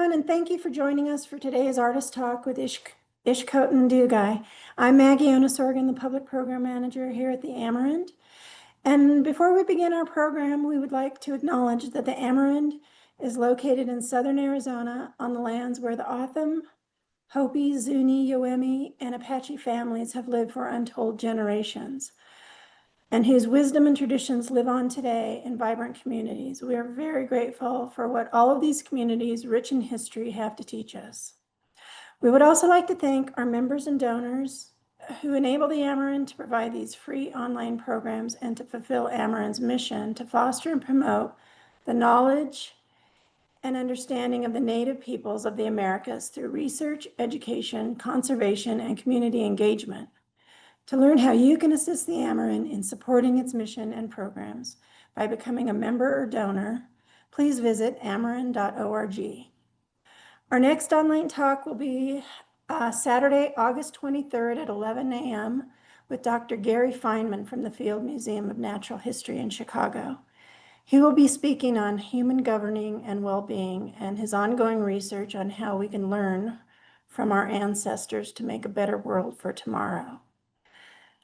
everyone, and thank you for joining us for today's Artist Talk with Ishkoten Dougi. I'm Maggie Onosorgan, the Public Program Manager here at the Amerind. And before we begin our program, we would like to acknowledge that the Amerind is located in southern Arizona on the lands where the Otham, Hopi, Zuni, Yoemi, and Apache families have lived for untold generations, and whose wisdom and traditions live on today in vibrant communities. We are very grateful for what all of these communities, rich in history, have to teach us. We would also like to thank our members and donors who enable the Amerind to provide these free online programs and to fulfill Amerind's mission to foster and promote the knowledge and understanding of the Native peoples of the Americas through research, education, conservation, and community engagement. To learn how you can assist the Amerind in supporting its mission and programs by becoming a member or donor, please visit amerind.org. Our next online talk will be Saturday, August 23rd at 11 a.m. with Dr. Gary Feynman from the Field Museum of Natural History in Chicago. He will be speaking on human governing and well-being and his ongoing research on how we can learn from our ancestors to make a better world for tomorrow.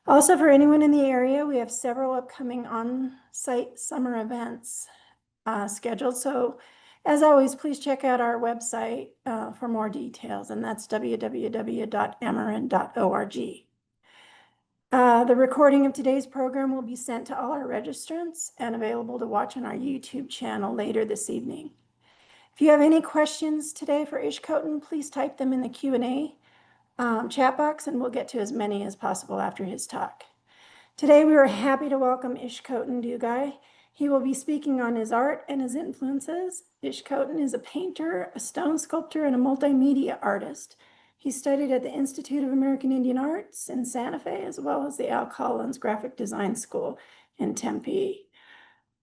Also, for anyone in the area, we have several upcoming on-site summer events scheduled. So as always, please check out our website for more details, and that's www.amerind.org. The recording of today's program will be sent to all our registrants and available to watch on our YouTube channel later this evening. If you have any questions today for Ishkoten, please type them in the Q&A chat box, and we'll get to as many as possible after his talk. Today, we are happy to welcome Ishkoten Dougi. He will be speaking on his art and his influences. Ishkoten is a painter, a stone sculptor, and a multimedia artist. He studied at the Institute of American Indian Arts in Santa Fe, as well as the Al Collins Graphic Design School in Tempe.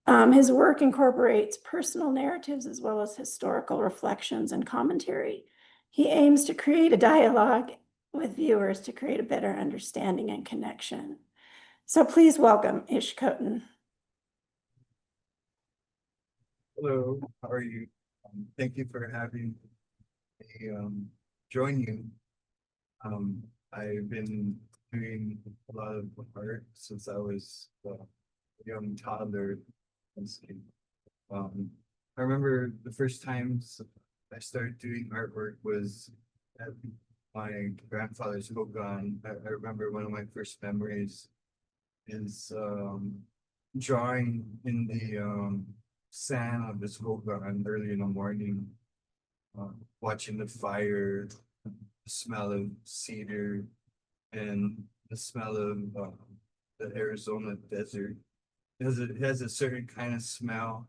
His work incorporates personal narratives as well as historical reflections and commentary. He aims to create a dialogue with viewers to create a better understanding and connection. So please welcome Ishkoten. Hello, how are you? Thank you for having me join you. I've been doing a lot of art since I was a young toddler. I remember the first times I started doing artwork was at my grandfather's hogan. I remember one of my first memories is drawing in the sand of this hogan early in the morning, watching the fire, the smell of cedar, and the smell of the Arizona desert. It has a certain kind of smell,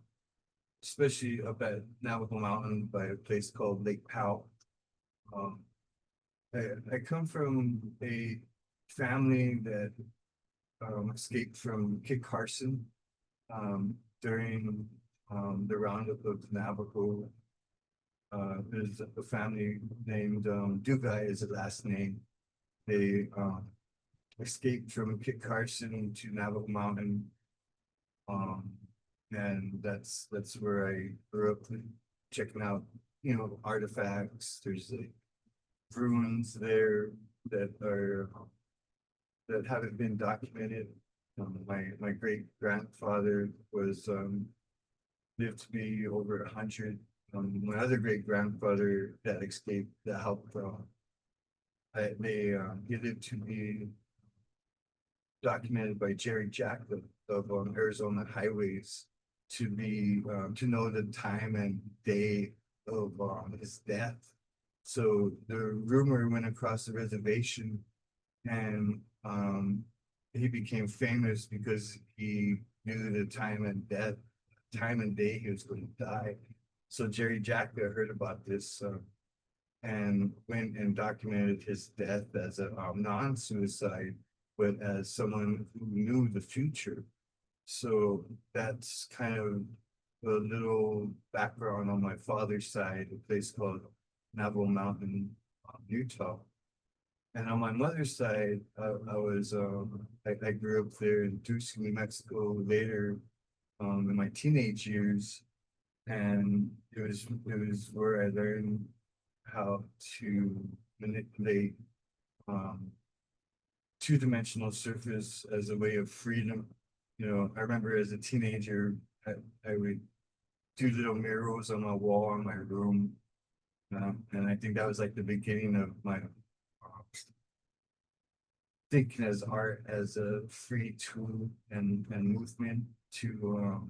especially up at Navajo Mountain by a place called Lake Powell. I come from a family that escaped from Kit Carson during the roundup of Navajo. There's a family named Dougi is the last name. They escaped from Kit Carson to Navajo Mountain. And that's where I grew up checking out, artifacts. There's like ruins there that haven't been documented. My great grandfather was lived to be over 100. My other great grandfather that escaped that helped. He lived to be documented by Jerry Jack of Arizona Highways to know the time and day of his death. So the rumor went across the reservation, and he became famous because he knew the time and day he was going to die. So Jerry Jack heard about this and went and documented his death as a non-suicide, but as someone who knew the future. So that's kind of a little background on my father's side, a place called Navajo Mountain, Utah. And on my mother's side, I grew up there in Dulce, New Mexico. Later, in my teenage years, And it was where I learned how to manipulate two-dimensional surface as a way of freedom. You know, I remember as a teenager, I would do little murals on my wall in my room. And I think that was like the beginning of my thinking as art as a free tool and movement to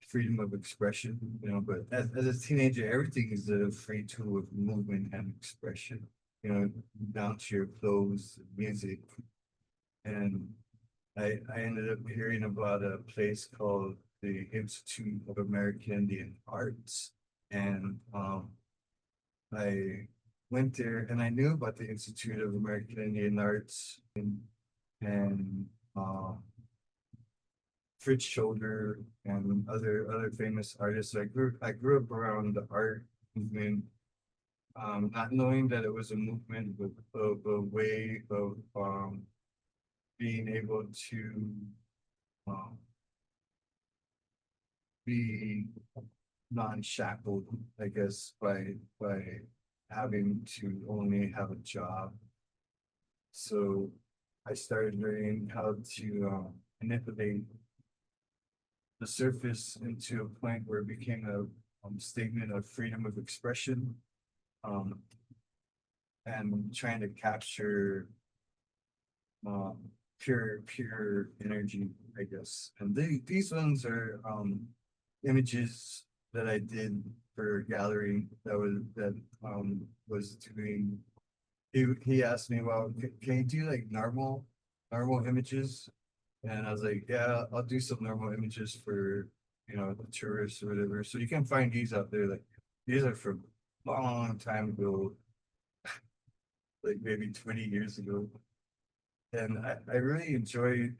freedom of expression, you know, but as a teenager, everything is a free tool of movement and expression, you know, down to your clothes, music. And I ended up hearing about a place called the Institute of American Indian Arts. And I went there and I knew about the Institute of American Indian Arts and Fritz Shoulder and other famous artists. I grew up around the art movement, not knowing that it was a movement of a way of being able to um, be non-shackled, I guess, by having to only have a job. So I started learning how to manipulate the surface into a point where it became a statement of freedom of expression, um, and trying to capture um, pure energy, I guess. And these ones are images that I did for a gallery that was doing. He asked me, well, can you do like normal images? And I was like, yeah, I'll do some normal images for, you know, the tourists or whatever. So you can find these out there. Like these are from a long time ago, like maybe 20 years ago. And I really enjoy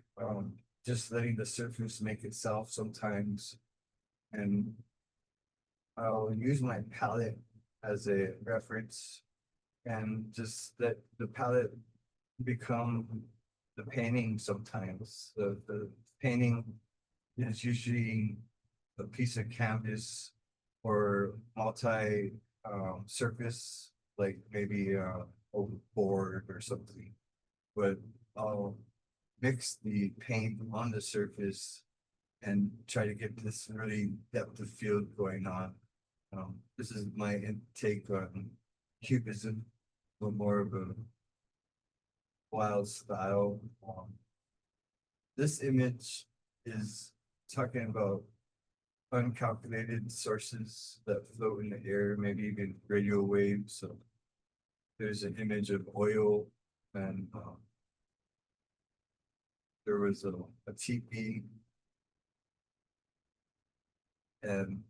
just letting the surface make itself sometimes. And I'll use my palette as a reference and just let the palette become the painting sometimes. The painting is usually a piece of canvas or multi surface, like maybe a board or something. But I'll mix the paint on the surface and try to get this really depth of field going on. This is my take on cubism, but more of a wild style. This image is talking about uncalculated sources that float in the air, maybe even radio waves. So there's an image of oil, and there was a teepee and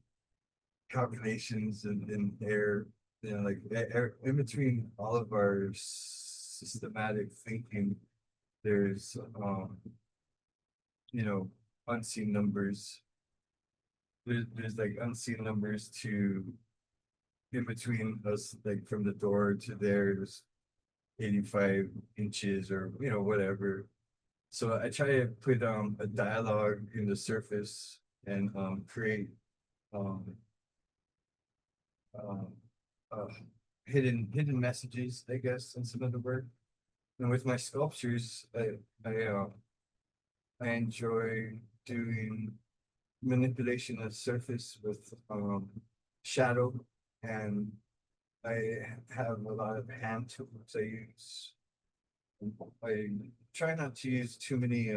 calculations in air, you know, like in between all of our systematic thinking, there's you know, unseen numbers. There's like unseen numbers to in between us, like from the door to there's 85 inches or you know, whatever. So I try to put a dialogue in the surface and create um um uh, hidden messages, I guess, in some of the work. And with my sculptures, I enjoy doing manipulation of surface with shadow, and I have a lot of hand tools I use. I try not to use too many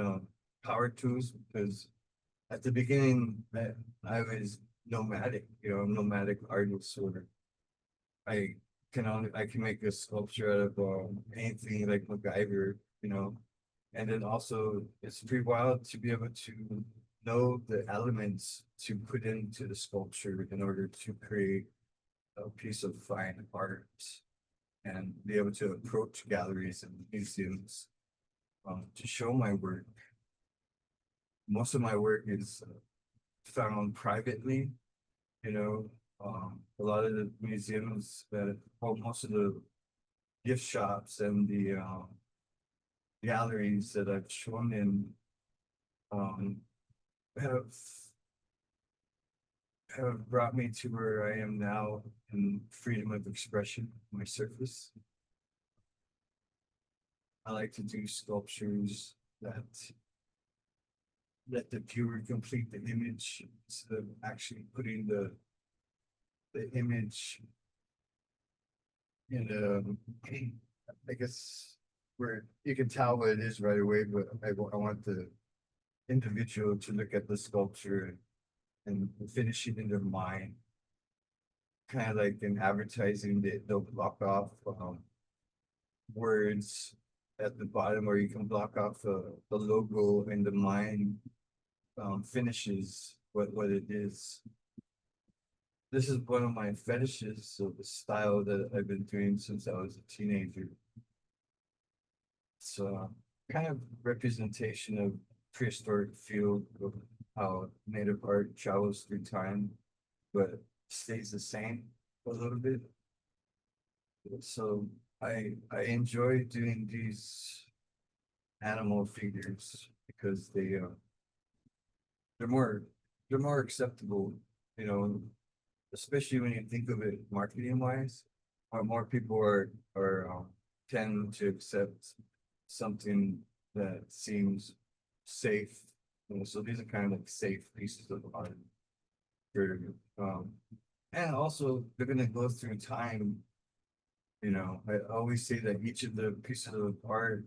power tools because at the beginning I was nomadic, you know, nomadic artist sort of. I can make a sculpture out of anything like MacGyver, you know. And then also it's pretty wild to be able to know the elements to put into the sculpture in order to create a piece of fine art and be able to approach galleries and museums to show my work. Most of my work is found privately, you know. A lot of the museums that, well, most of the gift shops and the galleries that I've shown in um, have have brought me to where I am now in freedom of expression, my surface. I like to do sculptures that let the viewer complete the image instead of actually putting the image in I guess where you can tell what it is right away, but I want the individual to look at the sculpture and finish it in their mind. Kind of like in advertising, they'll block off words at the bottom, or you can block off the logo, and the mind finishes what it is. This is one of my fetishes, so the style that I've been doing since I was a teenager. It's kind of representation of prehistoric field of how native art travels through time, but stays the same a little bit. So I enjoy doing these animal figures because they're more they're more acceptable, you know, especially when you think of it marketing wise. More people are tend to accept something that seems safe. So these are kind of like safe pieces of art for and also they're gonna go through time. I always say that each of the pieces of art,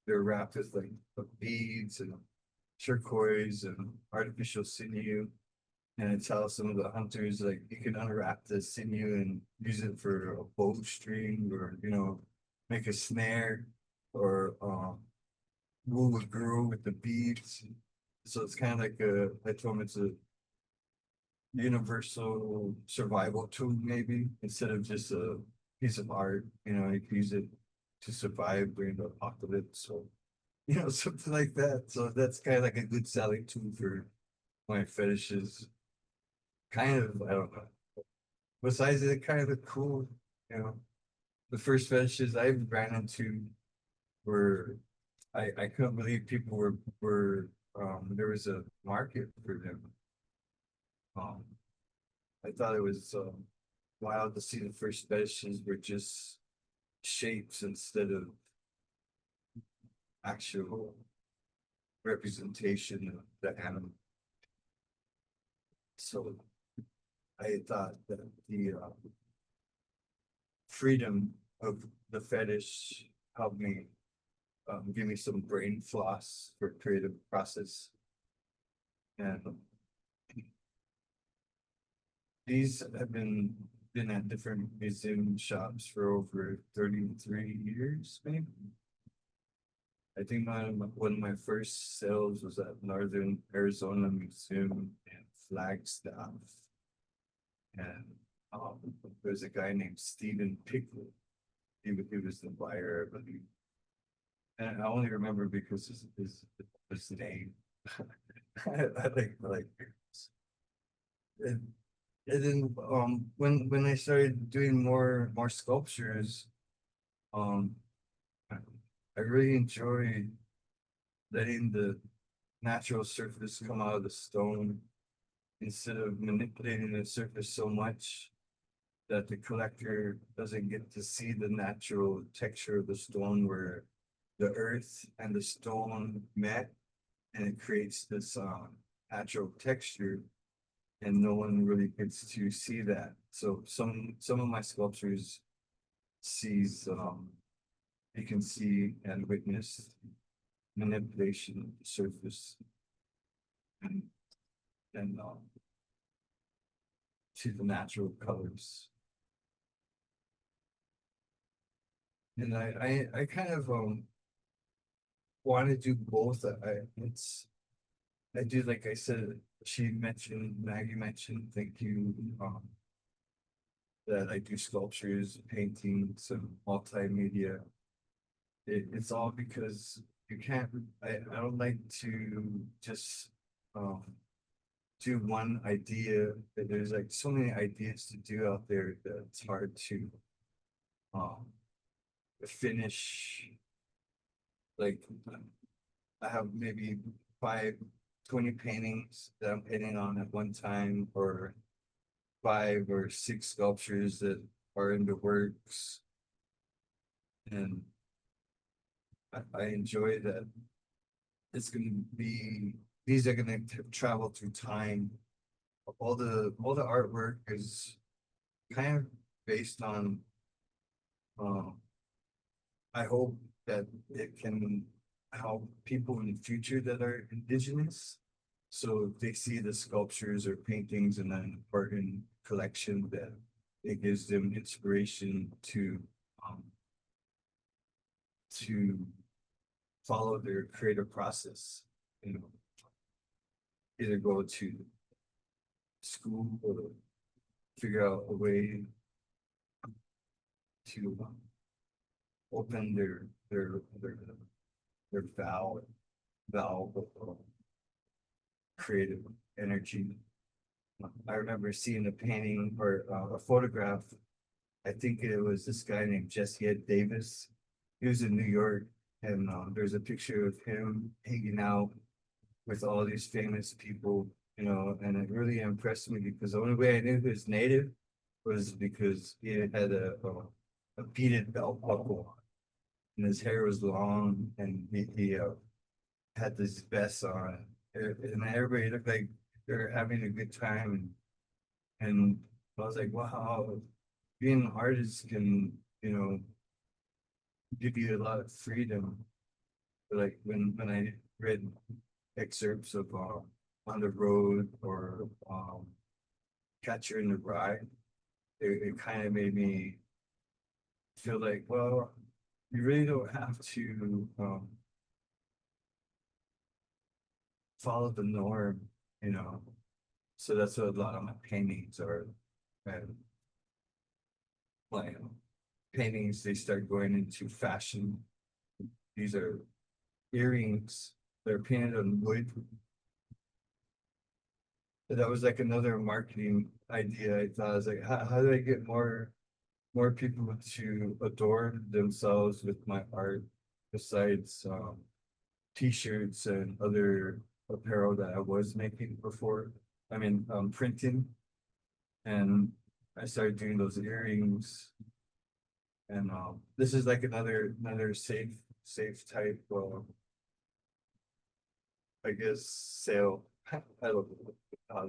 they're wrapped with like beads and turquoise and artificial sinew. And it tells some of the hunters like you can unwrap the sinew and use it for a bowstring, or make a snare, or woo a girl with the beads. So it's kind of like I told him it's a universal survival tool, maybe, instead of just a piece of art. You can use it to survive during the apocalypse, or something like that. So that's kind of like a good selling tool for my fetishes. Kind of, I don't know. Besides it, kind of the cool, you know, the first fetishes I ran into were, I couldn't believe people were there was a market for them. Um, I thought it was wild to see the first fetishes were just shapes instead of actual representation of the animal. So I thought that the freedom of the fetish helped me give me some brain floss for creative process. And these have been at different museum shops for over 33 years, maybe. I think one of my first sales was at Northern Arizona Museum in Flagstaff. And there's a guy named Stephen Pickley. He was the buyer, I believe. And I only remember because his name. I like pictures. And, and then when I started doing more sculptures, um I really enjoyed letting the natural surface come out of the stone instead of manipulating the surface so much that the collector doesn't get to see the natural texture of the stone, where the earth and the stone met, and it creates this natural texture, and no one really gets to see that. So some of my sculptures sees you can see and witness manipulation of the surface, and see the natural colors. And I kind of want to do both. I do, like I said, Maggie mentioned, thank you, that I do sculptures, paintings, and multimedia. It's all because you can't, I don't like to just um do one idea. There's like so many ideas to do out there that it's hard to um finish. Like I have maybe 20 paintings that I'm painting on at one time, or 5 or 6 sculptures that are in the works. And I enjoy that. It's gonna be, these are gonna travel through time. All the artwork is kind of based on, um, I hope that it can help people in the future that are indigenous. So if they see the sculptures or paintings in an important collection, that it gives them inspiration um, to follow their creative process. You know, either go to school or figure out a way to open their valve of creative energy. I remember seeing a painting or a photograph. I think it was this guy named Jesse Ed Davis. He was in New York, and there's a picture of him hanging out with all these famous people, you know, and it really impressed me because the only way I knew he was native was because he had a beaded belt buckle, and his hair was long, and he had this vest on, and everybody looked like they're having a good time, and I was like, wow, being an artist can, you know, give you a lot of freedom. But like when I read excerpts of On the Road or Catcher in the Rye, it kind of made me feel like, well, you really don't have to follow the norm, you know. So that's what a lot of my paintings are. And like paintings, they start going into fashion. These are earrings. They're painted on wood. But that was like another marketing idea. I thought, I was like, how do I get more people to adorn themselves with my art besides t-shirts and other apparel that I was making before. I mean, printing, and I started doing those earrings, and this is like another safe type I guess sale. I don't know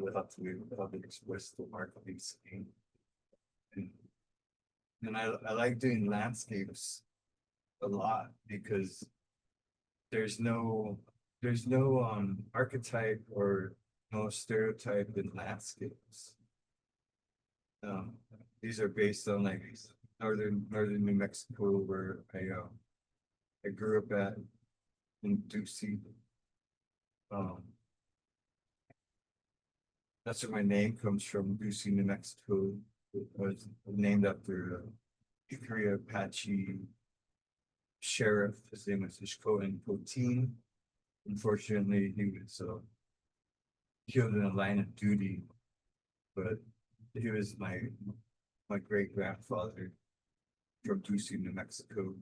how to express the marketing scheme. And, and I like doing landscapes a lot because there's no archetype or no stereotype in landscapes. Um, these are based on like northern New Mexico, where I grew up at in Dulce. That's where my name comes from, Dulce, New Mexico. It was named after Jicarilla Apache sheriff. His name was Ishkoten Dougi. Unfortunately, he was killed in a line of duty, but he was my great grandfather from Dulce, New Mexico.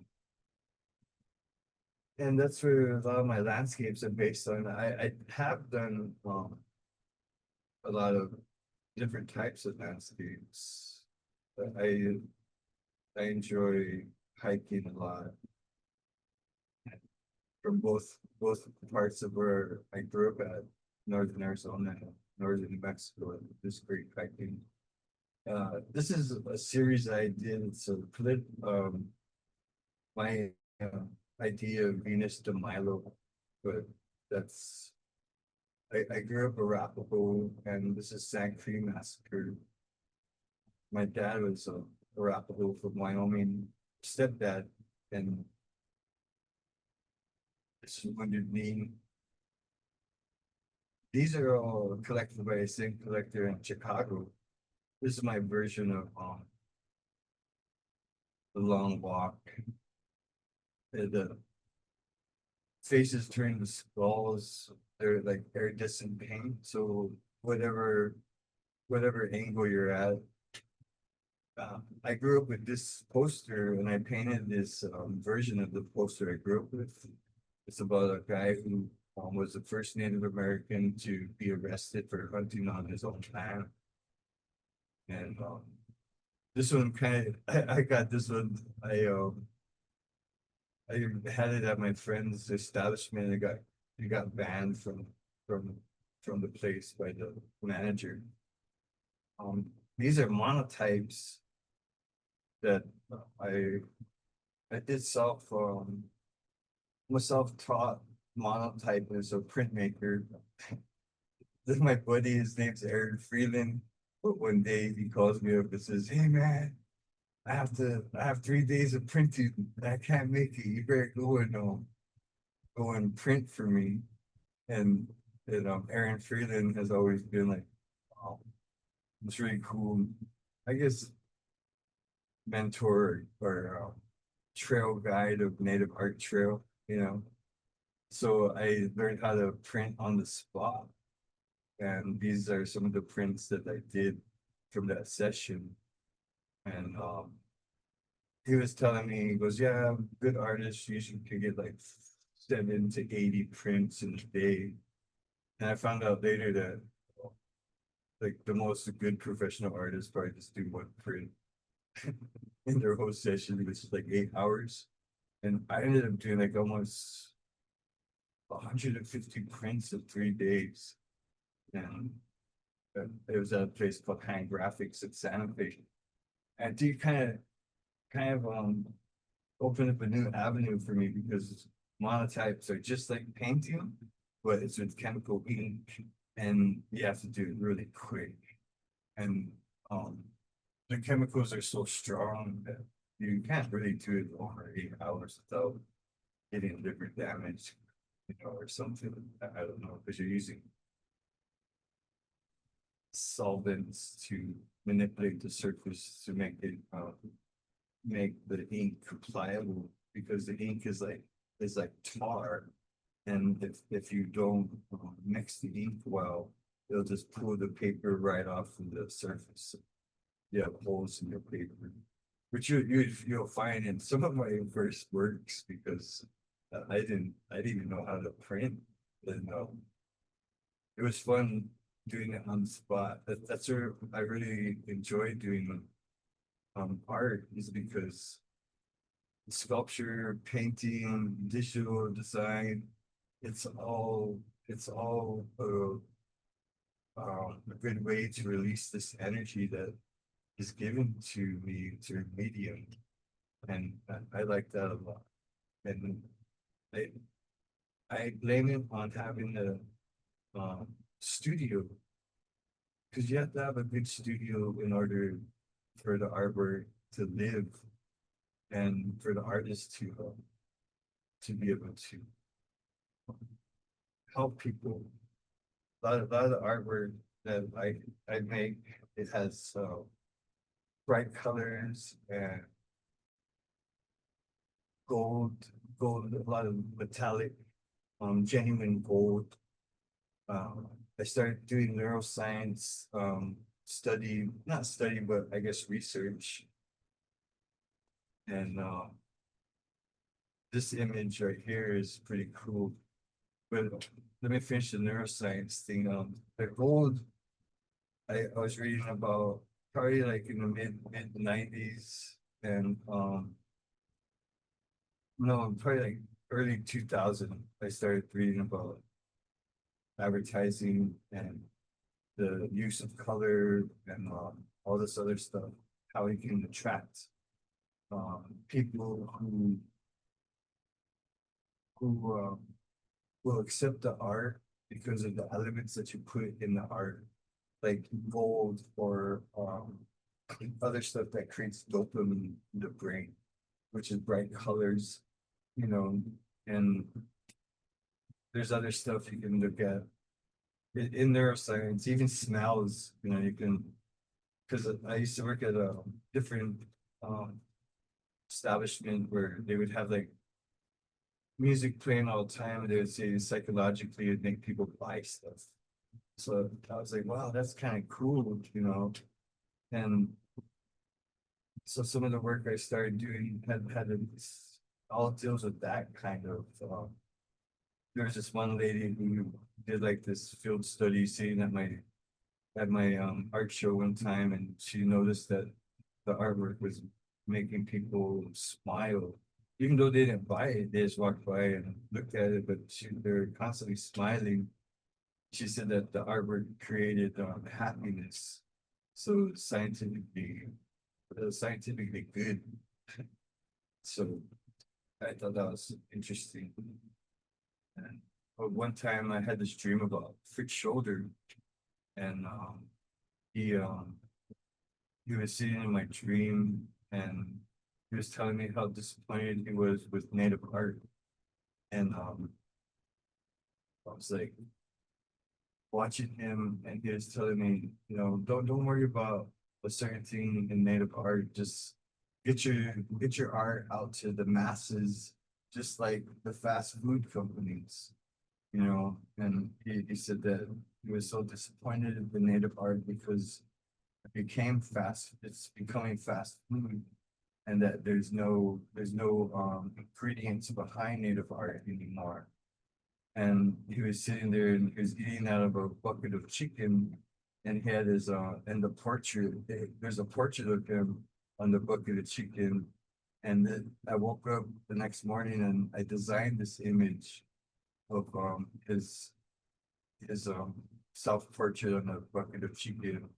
And that's where a lot of my landscapes are based on. I have done a lot of different types of landscapes. I enjoy hiking a lot from both parts of where I grew up at, northern Arizona, northern New Mexico. This great hiking. This is a series I did. So my idea of Venus de Milo, but that's I grew up Arapaho, and this is Sand Creek Massacre. My dad was a Arapaho from Wyoming, stepdad, and this is Wounded Knee. These are all collected by a same collector in Chicago. This is my version of the long walk. The faces turn to skulls. They're like iridescent paint. So whatever angle you're at. I grew up with this poster, and I painted this version of the poster I grew up with. It's about a guy who was the first Native American to be arrested for hunting on his own land. And this one kind of I got this one. I had it at my friend's establishment. It got banned from from the place by the manager. Um, these are monotypes that I I did I'm a self-taught monotype as a printmaker. This is my buddy, his name's Aaron Freeland. But one day he calls me up and says, "Hey man, I have 3 days of printing. I can't make it. You better go and print for me." And Aaron Freeland has always been like, oh, it's really cool. I guess mentor or trail guide of Native Art Trail, you know. So I learned how to print on the spot. And these are some of the prints that I did from that session. And he was telling me, he goes, "Yeah, good artists usually can get like 7 to 80 prints in a day." And I found out later that like the most good professional artists probably just do one print in their whole session, which is like 8 hours. And I ended up doing like almost 150 prints in 3 days. And it was at a place called Hand Graphics at Santa Fe. And do kind of opened up a new avenue for me because monotypes are just like painting, but it's with chemical ink, and you have to do it really quick. And the chemicals are so strong that you can't really do it over 8 hours without getting liver damage, or something. I don't know, because you're using solvents to manipulate the surface to make the ink pliable, because the ink is like tar, and if you don't mix the ink well, it'll just pull the paper right off of the surface. You have holes in your paper, which you'll find in some of my first works, because I didn't even know how to print, and it was fun doing it on the spot. That's where I really enjoy doing art, is because sculpture, painting, digital design, it's all a good way to release this energy that is given to me through medium, and I like that a lot. And I I blame it on having a studio, because you have to have a good studio in order for the artwork to live, and for the artist to be able to help people. A lot of the artwork that I make, it has bright colors and gold, a lot of metallic, genuine gold. I started doing neuroscience study, not study, but I guess research. And this image right here is pretty cool. But let me finish the neuroscience thing. The gold, I was reading about probably like in the mid nineties, and no, probably like early 2000. I started reading about advertising and the use of color and all this other stuff, how it can attract people who will accept the art because of the elements that you put in the art, like gold or other stuff that creates dopamine in the brain, which is bright colors, you know, and there's other stuff you can look at in neuroscience, even smells, you can, because I used to work at a different um, establishment where they would have like music playing all the time, and they would say psychologically it'd make people buy stuff. So I was like, wow, that's kind of cool. And so some of the work I started doing all deals with that kind of. There was this one lady who did like this field study, saying that at my art show one time, and she noticed that the artwork was making people smile. Even though they didn't buy it, they just walked by and looked at it, but they're constantly smiling. She said that the artwork created happiness. So scientifically good. So I thought that was interesting. And one time I had this dream about Fritz Shoulder, and he um he was sitting in my dream, and he was telling me how disappointed he was with native art. And I was like watching him, and he was telling me, don't worry about a certain thing in native art. Just get your art out to the masses, just like the fast food companies. And he said that he was so disappointed in the native art because it's becoming fast food, and that there's no ingredients behind native art anymore. And he was sitting there and he was eating out of a bucket of chicken, and he had his and the portrait there's a portrait of him on the bucket of chicken. And then I woke up the next morning and I designed this image of his self portrait on a bucket of chicken,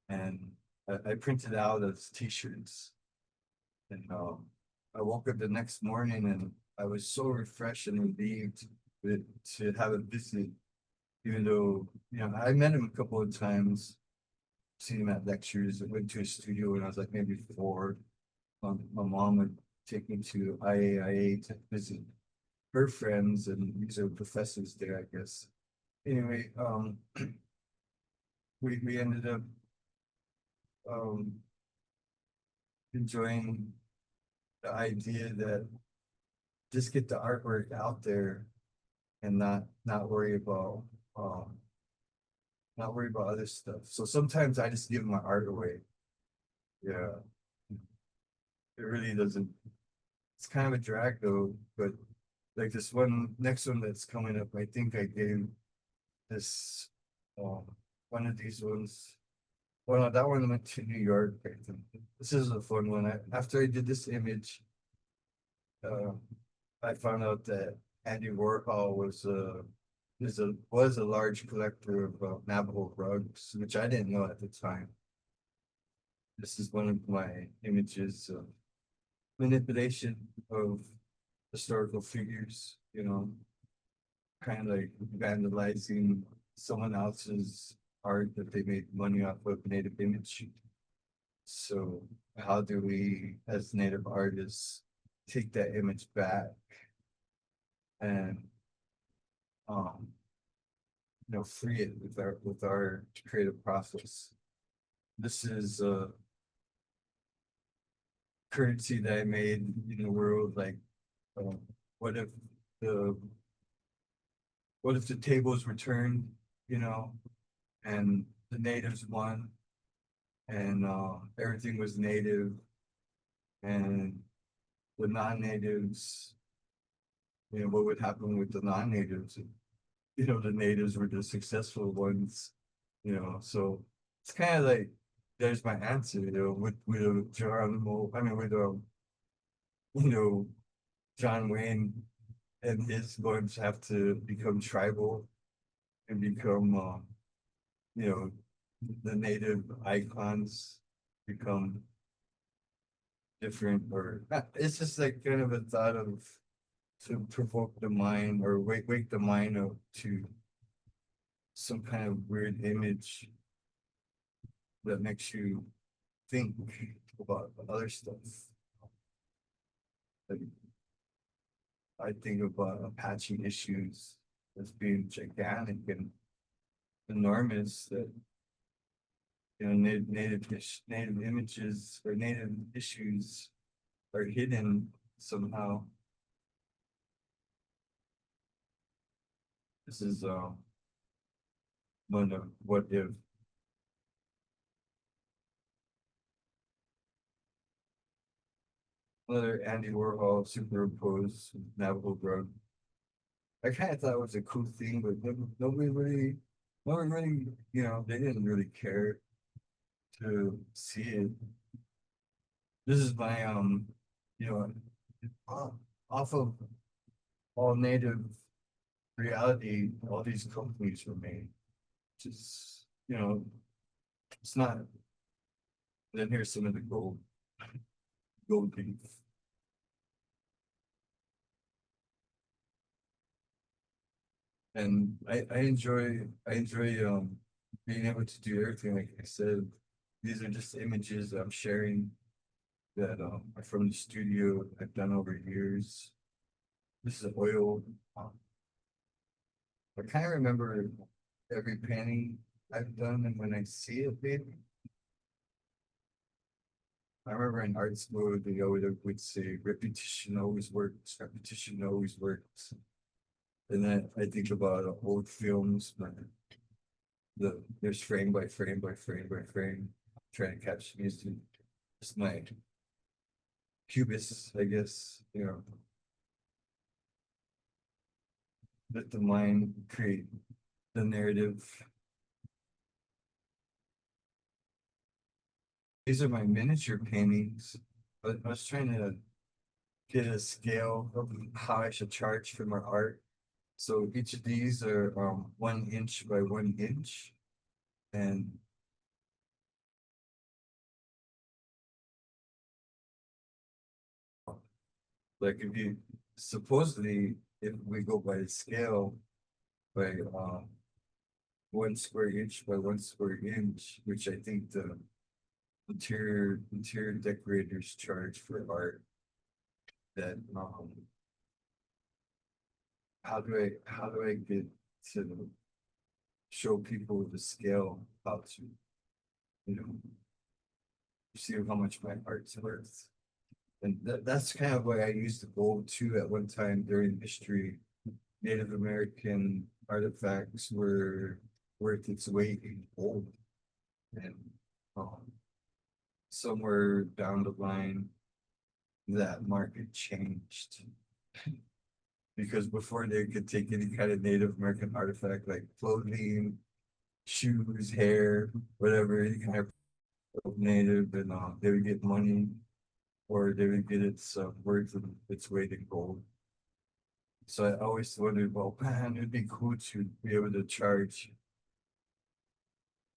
and I printed out as t-shirts. And I woke up the next morning and I was so refreshed and relieved to have a visit, even though, I met him a couple of times, seen him at lectures. I went to his studio when I was like maybe 4. My mom would take me to IAIA to visit her friends, and these are professors there, I guess. Anyway, we ended up um, enjoying the idea that just get the artwork out there and not worry about um not worry about other stuff. So sometimes I just give my art away. Yeah, it really doesn't. It's kind of a drag though, but like this next one that's coming up, I think I gave this um one of these ones. Well, no, that one went to New York, I think. This is a fun one. After I did this image, uh, I found out that Andy Warhol was a large collector of Navajo rugs, which I didn't know at the time. This is one of my images of manipulation of historical figures, kind of like vandalizing someone else's art that they made money off of native image. So how do we, as native artists, take that image back and um, free it with our creative process? This is a currency that I made in the world. Like, uh, what if the what if the tables were turned, you know, and the natives won, and everything was native, and the non-natives, what would happen with the non-natives? The natives were the successful ones, so it's kind of like there's my answer, with Geronimo, I mean, with you know, John Wayne and his going to have to become tribal and become, you know, the native icons become different, or it's just like kind of a thought of to provoke the mind or wake the mind up to some kind of weird image that makes you think about other stuff. Like, I think about Apache issues as being gigantic and enormous, that native images or native issues are hidden somehow. This is one of what if. Another Andy Warhol superimposed Navajo rug. I kind of thought it was a cool thing, but nobody really no one really, they didn't really care to see it. This is my, you know, off off of all native reality, all these companies were made. Just, it's not, then here's some of the gold beef. And I enjoy being able to do everything. Like I said, these are just images that I'm sharing that are from the studio I've done over years. This is oil. Um, I kind of remember every painting I've done, and when I see it, baby, I remember in art school they always would say repetition always works, repetition always works. And then I think about old films, man. There's frame by frame by frame by frame, trying to catch music. It's my cubist, I guess, let the mind create the narrative. These are my miniature paintings, but I was trying to get a scale of how I should charge for my art. So each of these are 1 inch by 1 inch. And like if you supposedly if we go by the scale by 1 square inch by 1 square inch, which I think the interior decorators charge for art, that how do I get to show people the scale, how to, you know, see how much my art's worth. And that's kind of why I used the gold too at one time during history. Native American artifacts were worth its weight in gold. And um, somewhere down the line, that market changed. Because before they could take any kind of Native American artifact like clothing, shoes, hair, whatever, any kind of native, and they would get money or they would get its worth of its weight in gold. So I always wondered, well, man, it'd be cool to be able to charge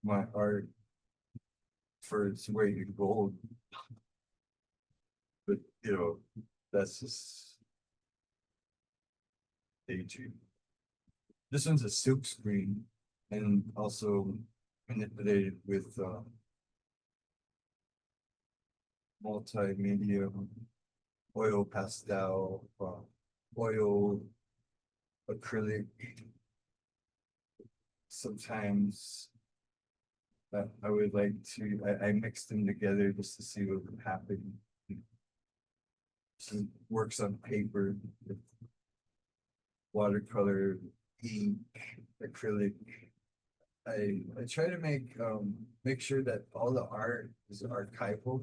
my art for its weight in gold. But that's just daydream. This one's a silk screen and also manipulated with multimedia, oil pastel, oil acrylic. Sometimes I would like to, I mix them together just to see what would happen. She works on paper with watercolor, ink, acrylic. I try to make sure that all the art is archival,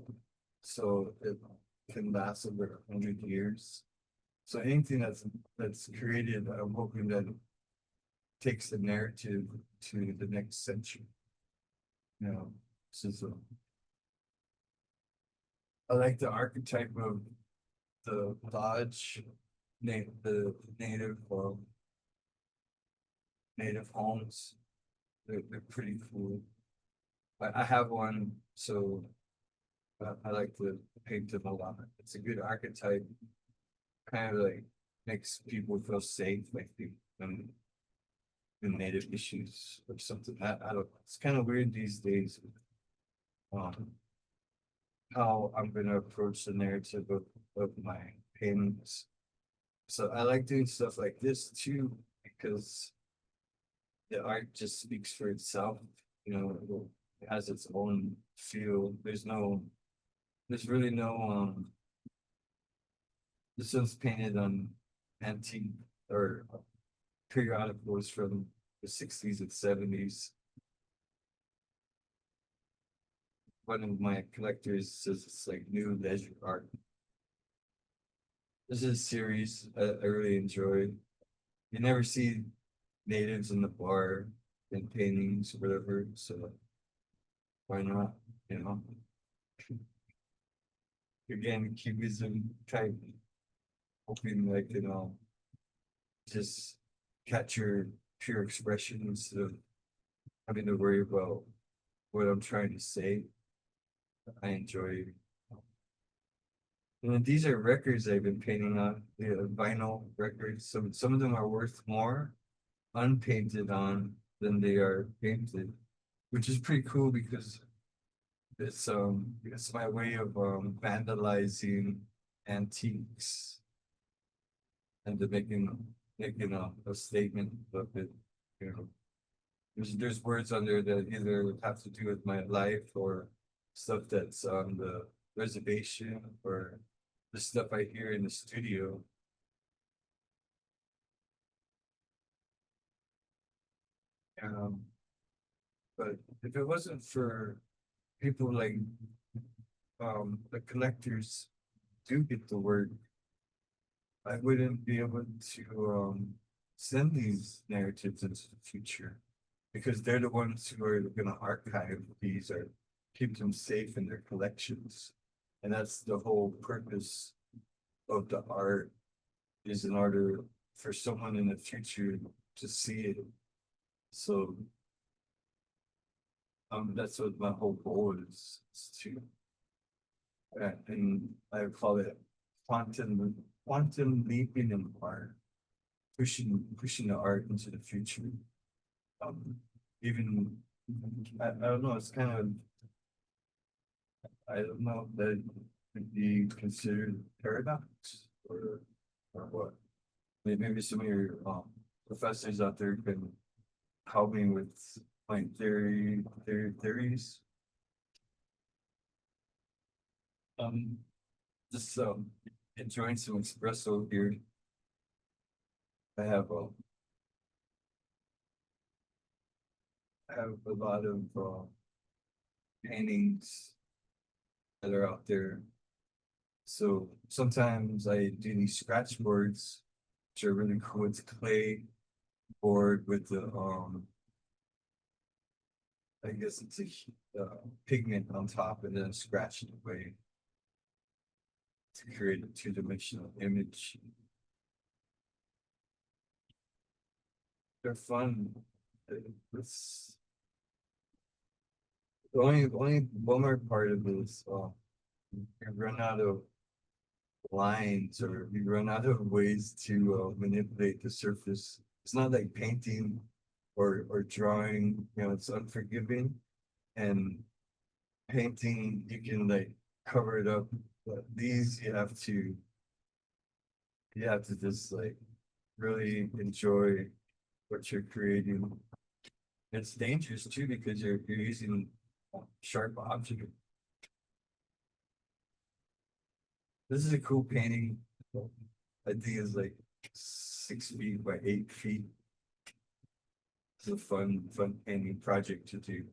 so it can last over 100 years. So anything that's created, I'm hoping that takes the narrative to the next century. This is I like the archetype of the lodge, the native homes. They're pretty cool. I have one, so I like to paint them a lot. It's a good archetype, kind of like makes people feel safe, like the native issues or something. I don't. It's kind of weird these days. Um, how I'm gonna approach the narrative of my paintings. So I like doing stuff like this too because the art just speaks for itself. It has its own feel. There's really no this one's painted on antique or periodicals from the 60s and 70s. One of my collectors says it's like new leisure art. This is a series I really enjoyed. You never see natives in the bar. in paintings, or whatever, so why not, you know? Again, cubism type, hoping like, just capture pure expression instead of having to worry about what I'm trying to say. I enjoy. And then these are records I've been painting on, vinyl records. Some of them are worth more unpainted on than they are painted, which is pretty cool because it's my way of vandalizing antiques and to making a statement of it, you know. There's words on there that either have to do with my life or stuff that's on the reservation or the stuff I hear in the studio. Um, but if it wasn't for people like the collectors do get the word, I wouldn't be able to send these narratives into the future because they're the ones who are going to archive these or keep them safe in their collections. And that's the whole purpose of the art, is in order for someone in the future to see it. So that's what my whole goal is to, and I call it quantum leaping in art, pushing the art into the future. Um, even I don't know, it's kind of, I don't know if that could be considered paradox or what. Maybe some of your professors out there can help me with my theories. Um, just enjoying some espresso here. I have a lot of paintings that are out there. So sometimes I do these scratch boards, which are really cool. It's clay board with the I guess it's a pigment on top and then scratch it away to create a two-dimensional image. They're fun. It's the only bummer part of it is you run out of lines or you run out of ways to manipulate the surface. It's not like painting or drawing, it's unforgiving. And painting, you can like cover it up. But these you have to just like really enjoy what you're creating. It's dangerous too because you're using sharp object. This is a cool painting. I think it's like 6 feet by 8 feet. It's a fun painting project to do.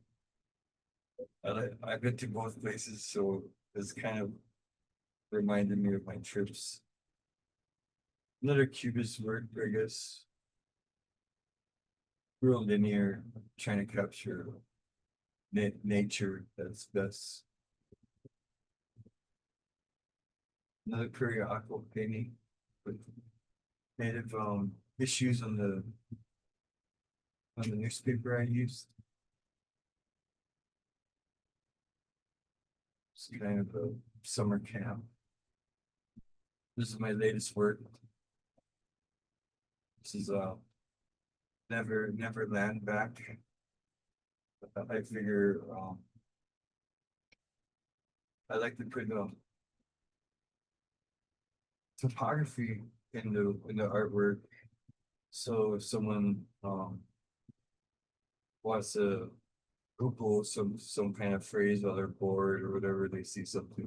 I've been to both places, so it's kind of reminded me of my trips. Another cubist work, I guess. Real linear, trying to capture nature that's best. Another periodical painting with native issues on the newspaper I used. It's kind of a summer camp. This is my latest work. This is never land back. I figure I like to put topography in the artwork. So if someone wants to Google some kind of phrase while they're bored or whatever, they see something,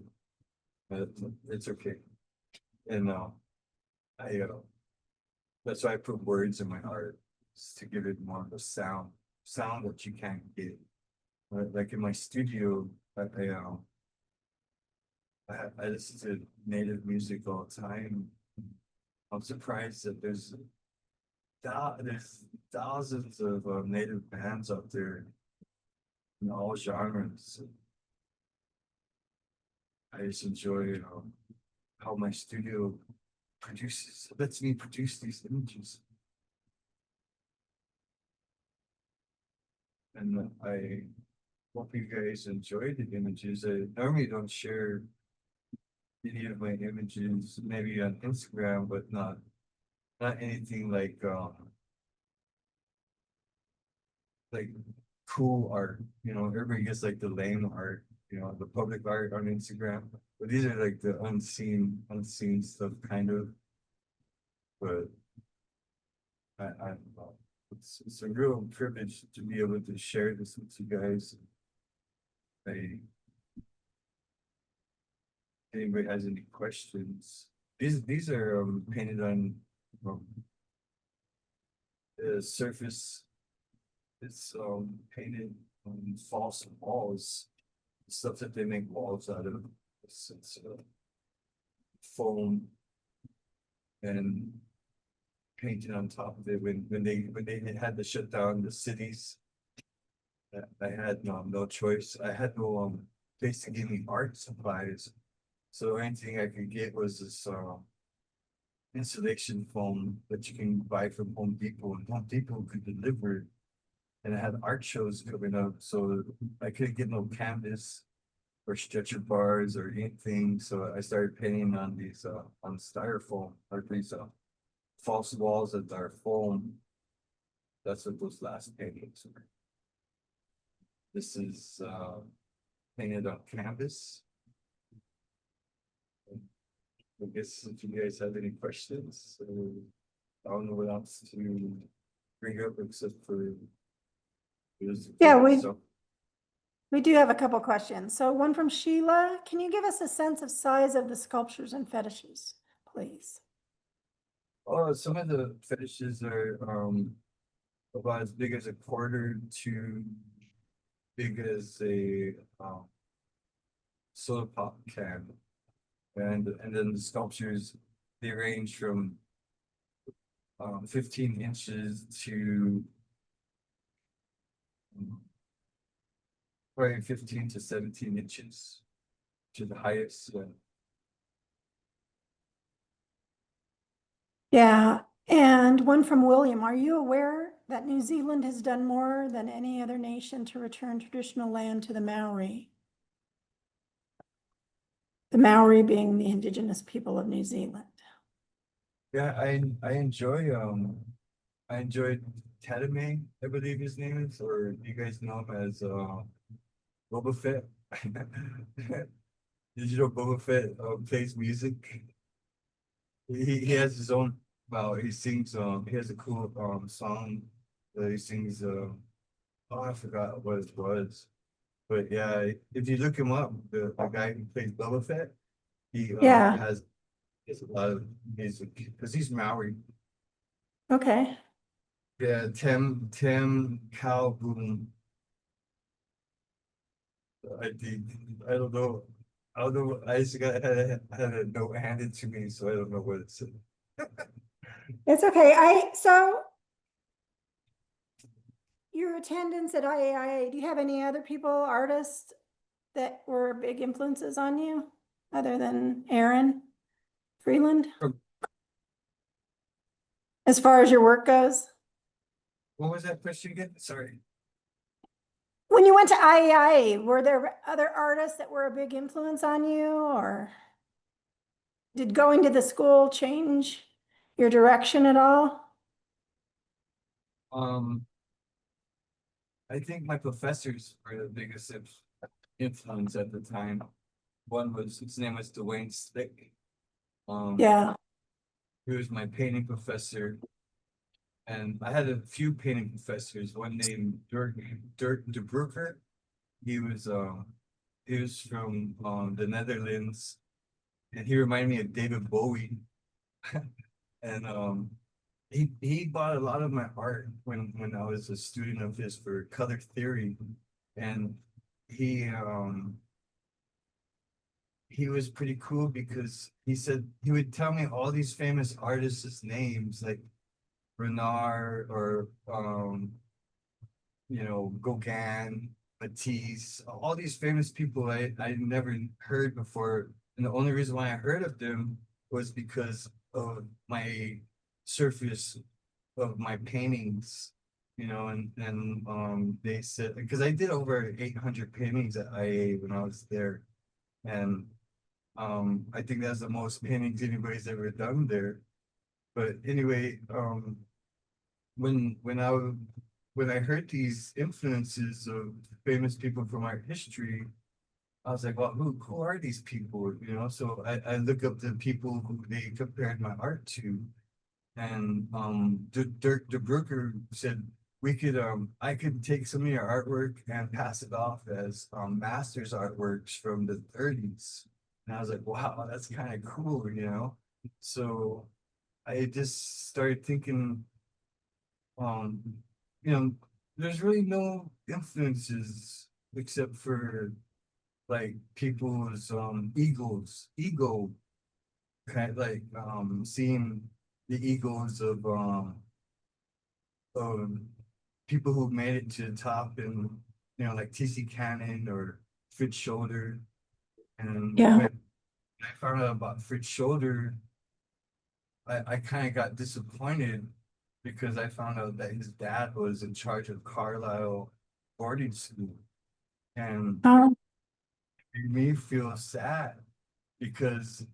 it's okay. And I that's why I put words in my art, is to give it more of a sound that you can't get. Like in my studio, I listen to native music all the time. I'm surprised that there's there's thousands of native bands out there in all genres. I just enjoy how my studio lets me produce these images. And I hope you guys enjoy the images. I normally don't share any of my images, maybe on Instagram, but not anything like cool art. Everybody gets like the lame art, the public art on Instagram. But these are like the unseen stuff kind of. But I don't know. It's a real privilege to be able to share this with you guys. If anybody has any questions, these are painted on um, the surface. It's painted on false walls, stuff that they make walls out of. It's foam and painted on top of it when they had to shut down the cities. I had no choice. I had no place to give me art supplies. So anything I could get was this insulation foam that you can buy from Home Depot, and Home Depot could deliver. And I had art shows coming up, so I couldn't get no canvas or stretcher bars or anything. So I started painting on these on styrofoam, or these false walls that are foam. That's what those last paintings were. This is painted on canvas. I guess if you guys have any questions, I don't know what else to bring up except for this. Yeah, So, we do have a couple questions. So one from Sheila, can you give us a sense of size of the sculptures and fetishes, please? some of the fetishes are about as big as a quarter to big as a soda pop can. And then the sculptures, they range from 15 inches to probably 15 to 17 inches to the highest. Yeah, and one from William, are you aware that New Zealand has done more than any other nation to return traditional land to the Maori? The Maori being the indigenous people of New Zealand. Yeah, I enjoyed Tadame, I believe his name is, or you guys know him as Boba Fett. Did you know Boba Fett plays music? He has his own, well, he sings he has a cool song that he sings oh, I forgot what it was. But yeah, if you look him up, the guy who plays Boba Fett, he Yeah, has a lot of music because he's Maori. okay. Yeah, Tim Calhoun. I think I don't know. I don't know. I just had a note handed to me, so I don't know what it said. It's okay. So your attendance at IAIA, do you have any other people, artists that were big influences on you other than Aaron Freeland? As far as your work goes? What was that question again? Sorry. When you went to IAIA, were there other artists that were a big influence on you, or did going to the school change your direction at all? Um, I think my professors were the biggest influence at the time. One was his name was Dwayne Slick. Yeah, He was my painting professor, and I had a few painting professors. One named Dirk de Bruycker. He was from the Netherlands, and he reminded me of David Bowie. And he bought a lot of my art when I was a student of his for color theory, and he he was pretty cool because he said he would tell me all these famous artists' names, like Renard or Gauguin, Matisse, all these famous people I never heard before. And the only reason why I heard of them was because of my surface of my paintings, and they said, because I did over 800 paintings at IA when I was there. And I think that's the most paintings anybody's ever done there. But anyway, when when I when I heard these influences of famous people from art history, I was like, well, who are these people? So I look up the people who they compared my art to, and Dirk de Brooker said I could take some of your artwork and pass it off as master's artworks from the 30s. And I was like, wow, that's kind of cool. So I just started thinking, um, you know, there's really no influences except for like people's ego, kind of like seeing the egos of people who made it to the top, and like TC Cannon or Fritz Shoulder. And Yeah. when I found out about Fritz Shoulder, I kind of got disappointed because I found out that his dad was in charge of Carlisle boarding school. And Um, it made me feel sad because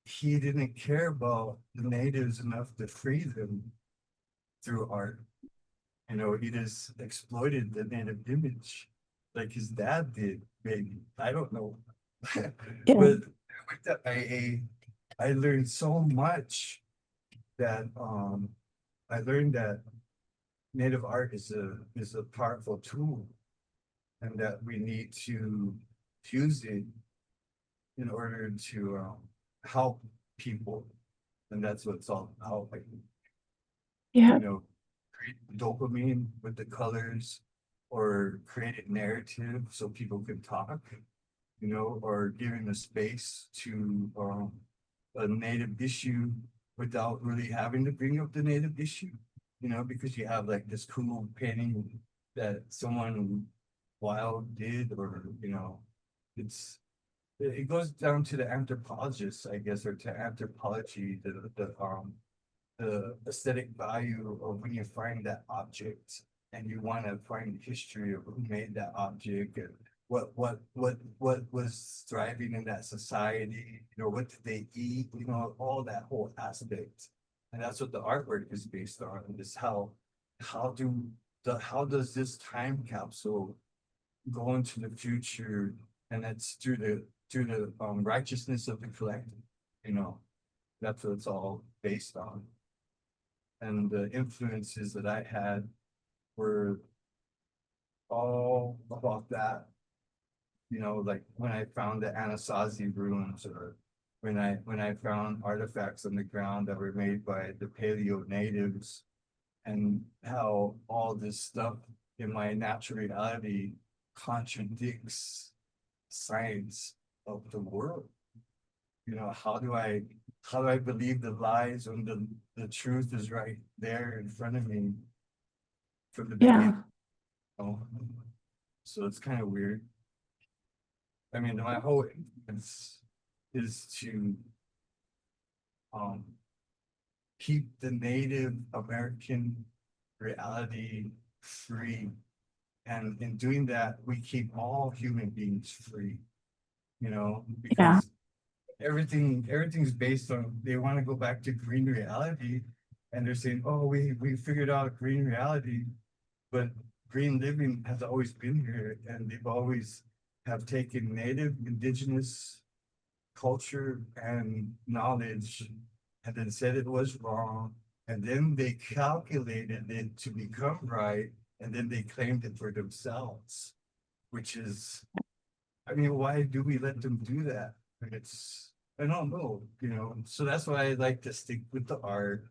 he didn't care about the natives enough to free them through art. He just exploited the native image like his dad did, maybe. I don't know. yeah. But with that I learned so much that I learned that native art is a powerful tool, and that we need to use it in order to help people. And that's what it's all about. Like, Yeah. create dopamine with the colors, or create a narrative so people can talk, or giving a space to a native issue without really having to bring up the native issue, because you have like this cool painting that someone wild did, or, it's it goes down to the anthropologists, I guess, or to anthropology, the aesthetic value of when you find that object, and you want to find the history of who made that object, and what was thriving in that society, what did they eat, all that whole aspect. And that's what the artwork is based on, is how do how does this time capsule go into the future, and that's through the righteousness of the collective, you know, that's what it's all based on. And the influences that I had were all about that. Like when I found the Anasazi ruins, or when I found artifacts on the ground that were made by the Paleo natives, and how all this stuff in my natural reality contradicts science of the world. How do I believe the lies when the truth is right there in front of me from the Yeah. beginning? Oh, so it's kind of weird. I mean, my whole is to um keep the Native American reality free. And in doing that, we keep all human beings free, Yeah. because everything's based on, they want to go back to green reality, and they're saying, oh, we figured out green reality, but green living has always been here, and they've always have taken native indigenous culture and knowledge, and then said it was wrong, and then they calculated it to become right, and then they claimed it for themselves, which is, I mean, why do we let them do that? I don't know, so that's why I like to stick with the art,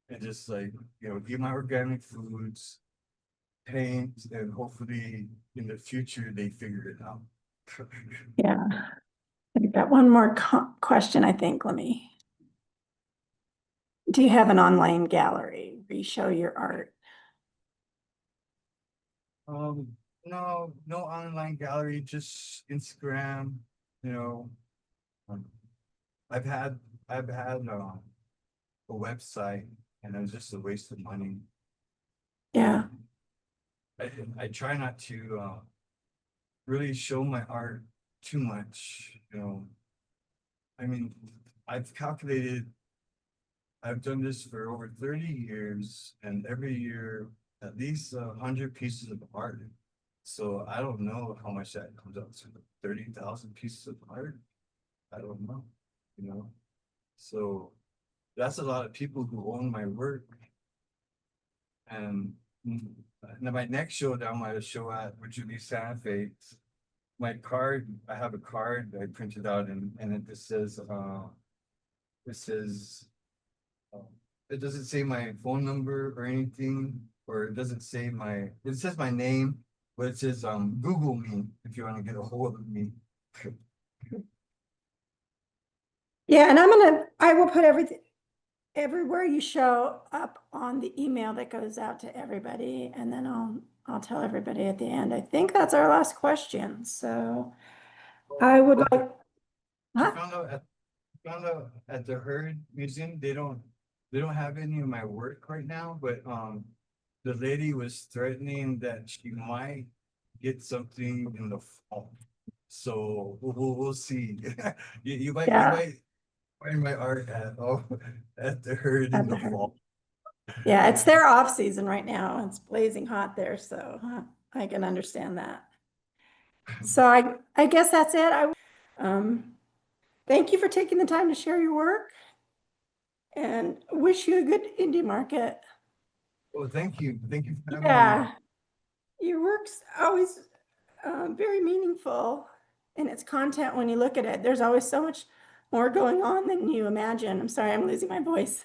and just like, eat my organic foods, paint, and hopefully in the future they figure it out. Yeah. I've got one more question, I think. Let me. Do you have an online gallery where you show your art? No, no online gallery, just Instagram, you know. Um, I've had, I've had, a website and it was just a waste of money. Yeah, I, I try not to, really show my art too much, you know. I mean, I've calculated, I've done this for over 30 years and every year at least 100 pieces of art. So I don't know how much that comes out to, 30,000 pieces of art. I don't know, you know. So that's a lot of people who own my work. And now my next show that I'm gonna show at, which would be Santa Fe, my card, I have a card I printed out and it just says, it says, uh, it doesn't say my phone number or anything, or it doesn't say my, it says my name, but it says, Google me if you want to get a hold of me. yeah, and I will put everything, everywhere you show up on the email that goes out to everybody, and then I'll tell everybody at the end. I think that's our last question, so I would Well, like, I huh? found out at the Herd Museum, they don't have any of my work right now, but the lady was threatening that she might get something in the fall. So we'll see. You Yeah, might find my art at at the Herd in at the the Herd. fall. Yeah, it's their off season right now. It's blazing hot there, so I can understand that. So I guess that's it. Um, thank you for taking the time to share your work and wish you a good indie market. Well, thank you for having me. Yeah, your work's always very meaningful in its content when you look at it. There's always so much more going on than you imagine. I'm sorry, I'm losing my voice.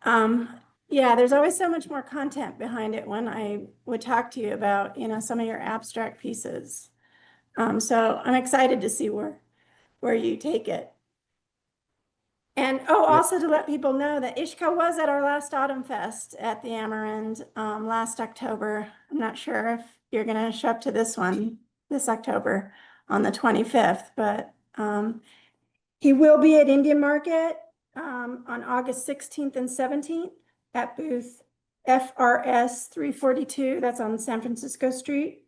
Um, yeah, there's always so much more content behind it when I would talk to you about, some of your abstract pieces. So I'm excited to see where you take it. And Yeah. also to let people know that Ishka was at our last Autumn Fest at the Amarand last October. I'm not sure if you're going to show up to this one this October on the 25th, but he will be at Indian Market on August 16th and 17th at booth FRS 342. That's on San Francisco Street.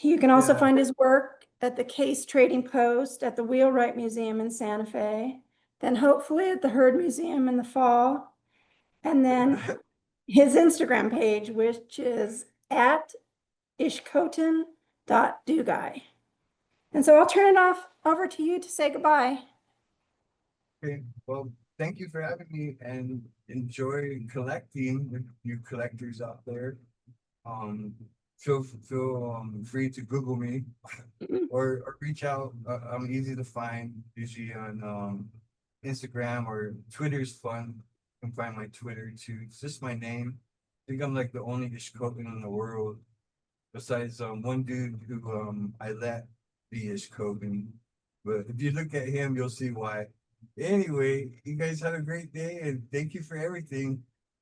You can also Yeah. find his work at the Case Trading Post, at the Wheelwright Museum in Santa Fe, then hopefully at the Herd Museum in the fall, and then his Instagram page, which is at Ishkoten.Dougi. And so I'll turn it off over to you to say goodbye. Okay, well, thank you for having me and enjoy collecting with you collectors out there. Um, feel free to Google me or reach out. I'm easy to find, usually on Instagram or Twitter's fun. You can find my Twitter too. It's just my name. I think I'm like the only Ishkoten in the world, besides one dude who I let be Ishkoten. But if you look at him, you'll see why. Anyway, you guys have a great day and thank you for everything.